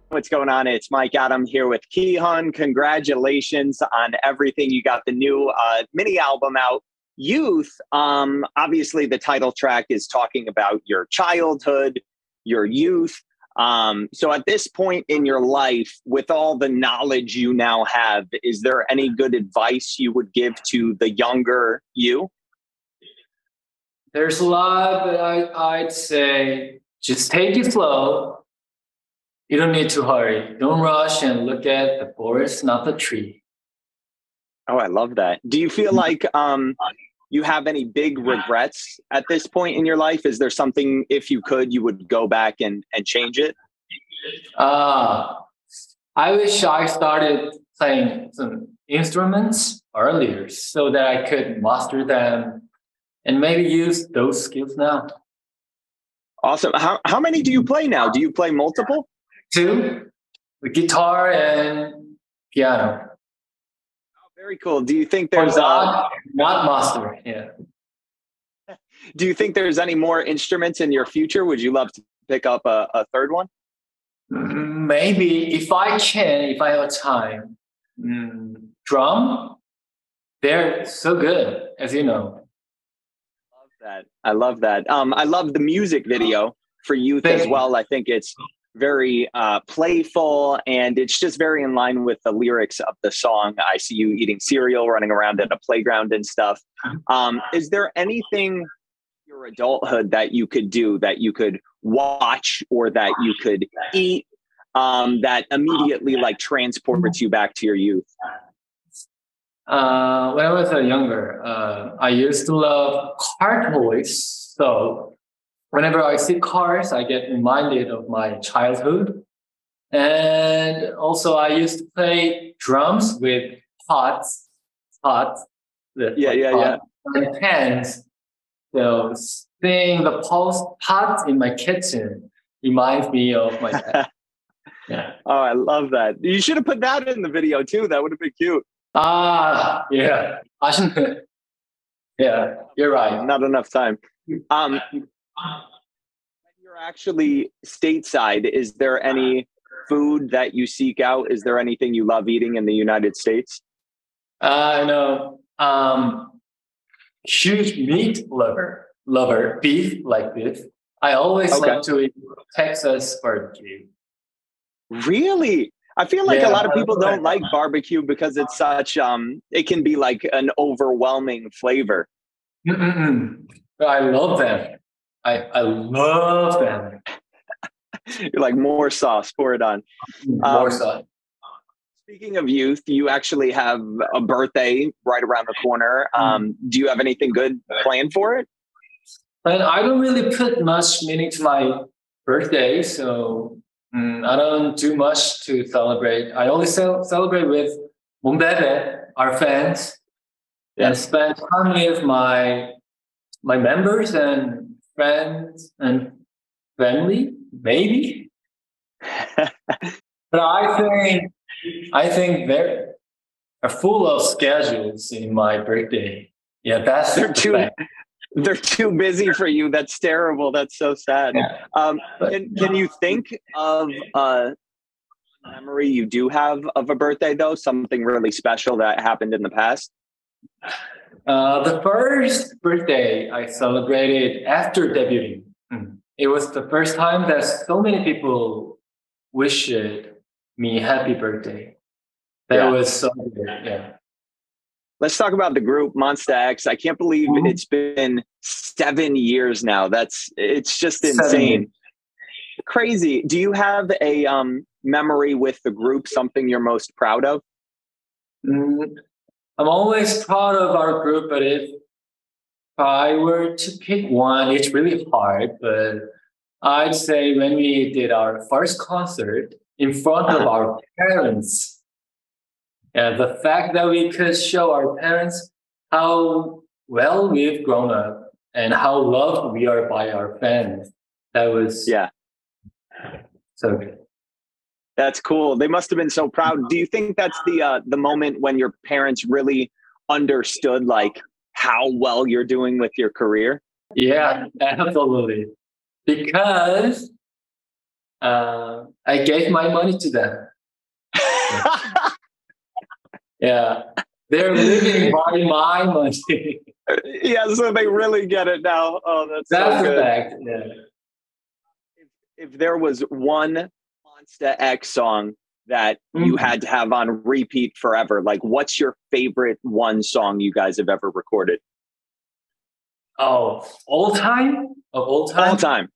What's going on? It's Mike Adam here with Kihyun. Congratulations on everything. You got the new mini album out, Youth. Obviously, the title track is talking about your childhood, your youth. So at this point in your life, with all the knowledge you now have, is there any good advice you would give to the younger you? There's a lot, but I'd say just take it slow. You don't need to hurry. Don't rush and look at the forest, not the tree. Oh, I love that. Do you feel like you have any big regrets at this point in your life? Is there something, if you could, you would go back and change it? I wish I started playing some instruments earlier so that I could master them and maybe use those skills now. Awesome. How many do you play now? Do you play multiple? Two, the guitar and piano. Oh, very cool. Do you think there's not master? Yeah. Do you think there's any more instruments in your future? Would you love to pick up a third one? Maybe if I can, if I have time. Drum, they're so good, as you know. I love that. I love the music video for Youth as well. I think it's very playful, and it's just very in line with the lyrics of the song. I see you eating cereal, running around at a playground and stuff. Is there anything in your adulthood that you could do, that you could watch or that you could eat, that immediately like transports you back to your youth? When I was younger, I used to love car toys. So whenever I see cars, I get reminded of my childhood. And also I used to play drums with pots, and pans. So seeing the pots in my kitchen reminds me of my dad. Yeah. Oh, I love that. You should have put that in the video too. That would have been cute. Yeah. I shouldn't. Yeah, you're right. Not enough time. When you're actually stateside, is there any food that you seek out? Is there anything you love eating in the United States? No. Huge meat lover, beef like beef. I always like to eat Texas barbecue. Really? I feel like a lot of people don't like barbecue because it's such, it can be like an overwhelming flavor. I love them. I love them. You're like, more sauce, pour it on. More sauce. Speaking of youth, you actually have a birthday right around the corner. Do you have anything good planned for it? And I don't really put much meaning to my birthday, so I don't do much to celebrate. I only celebrate with Mombebe, our fans, and spend time with my members and friends and family, maybe. But I think they're full of schedules in my birthday. Yeah, they're too busy for you. That's terrible. That's so sad. Yeah. Can you think of a memory you do have of a birthday, though? Something really special that happened in the past? The first birthday I celebrated after debuting. It was the first time that so many people wished me happy birthday. That was so good. Yeah. Let's talk about the group Monsta X. I can't believe it's been 7 years now. It's just insane. Crazy. Do you have a memory with the group, something you're most proud of? I'm always proud of our group, but if I were to pick one, it's really hard. But I'd say when we did our first concert in front of our parents, and the fact that we could show our parents how well we've grown up and how loved we are by our fans, that was so good. That's cool. They must have been so proud. Do you think that's the moment when your parents really understood like how well you're doing with your career? Yeah, absolutely. Because I gave my money to them. Yeah, they're living by my money. Yeah, so they really get it now. Oh, that's so The good. fact. Yeah. If there was one Monsta X song that you had to have on repeat forever, like what's your favorite one song you guys have ever recorded? Oh, all time? Of all time?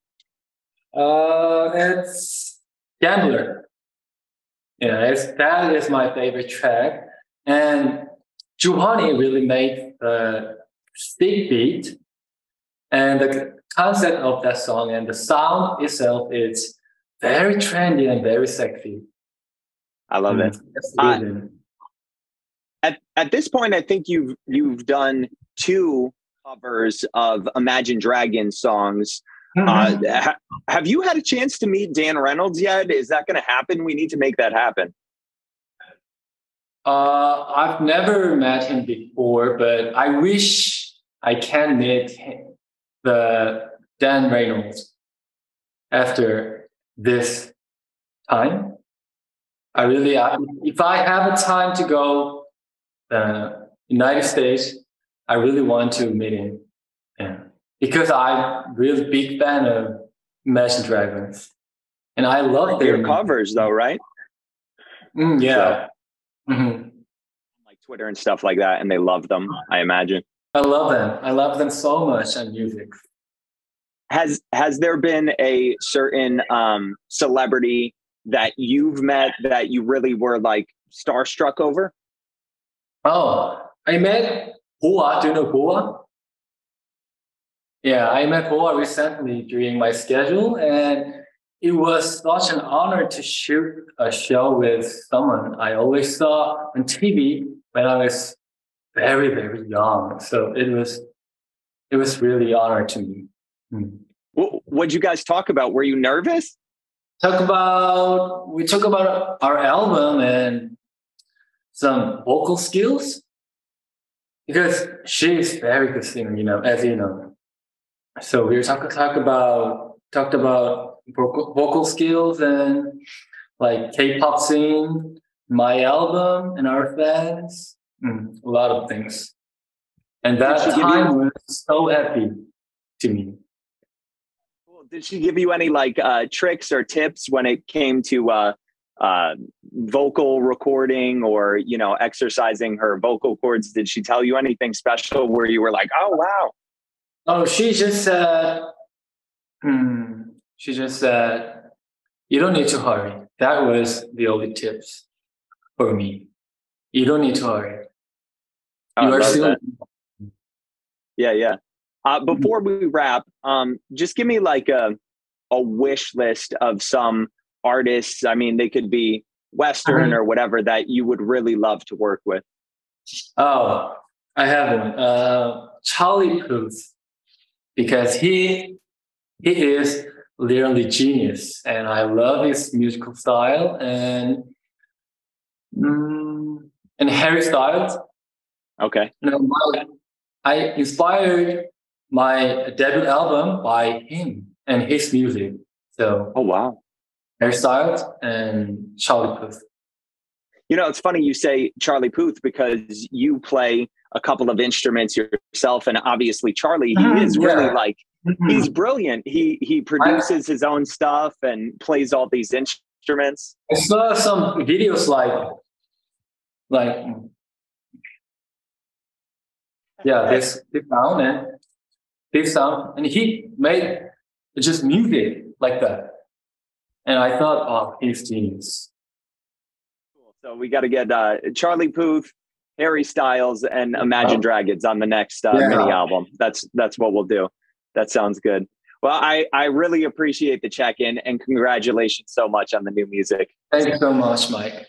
All time. It's Gambler. Yeah, that is my favorite track. And Juhani really made the stick beat, and the concept of that song and the sound itself is very trendy and very sexy. I love it. At this point, I think you've done 2 covers of Imagine Dragons songs. Have you had a chance to meet Dan Reynolds yet? Is that going to happen? We need to make that happen. I've never met him before, but I wish I can meet the Dan Reynolds after this time. If I have a time to go United States, I really want to meet him. Yeah. Because I'm really big fan of Imagine Dragons. And I love their covers though, right? Yeah. So, like Twitter and stuff like that, and they love them, I imagine. I love them. I love them so much on music. Has there been a certain celebrity that you've met that you really were like starstruck over? Oh, I met Hua. Do you know Hua? Yeah, I met Hua recently during my schedule, and it was such an honor to shoot a show with someone I always saw on TV when I was very, very young. So it was really an honor to me. What'd you guys talk about? Were you nervous? We talk about our album and some vocal skills, because she's very good singer, as you know. So we talked about vocal skills and like K-pop scene, my album and our fans, a lot of things. And that time was so happy to me. Did she give you any like tricks or tips when it came to vocal recording or, exercising her vocal cords? Did she tell you anything special where you were like, oh, wow? Oh, she just said, you don't need to hurry. That was the only tips for me. You don't need to hurry. You are still. Yeah. Before we wrap, just give me like a wish list of some artists. I mean, they could be Western or whatever that you would really love to work with. Oh, I have one. Charlie Puth, because he is literally genius, and I love his musical style, and Harry Styles. Okay. I inspired my debut album by him and his music. So, oh wow, Harry Styles and Charlie Puth. It's funny you say Charlie Puth because you play a couple of instruments yourself, and obviously Charlie, he is really like he's brilliant. He produces his own stuff and plays all these instruments. I saw some videos like this sound, and he made just music like that. And I thought, oh, he's genius. Cool. So we got to get Charlie Puth, Harry Styles, and Imagine Dragons on the next mini album. That's what we'll do. That sounds good. Well, I really appreciate the check-in, and congratulations so much on the new music. Thank you so much, Mike.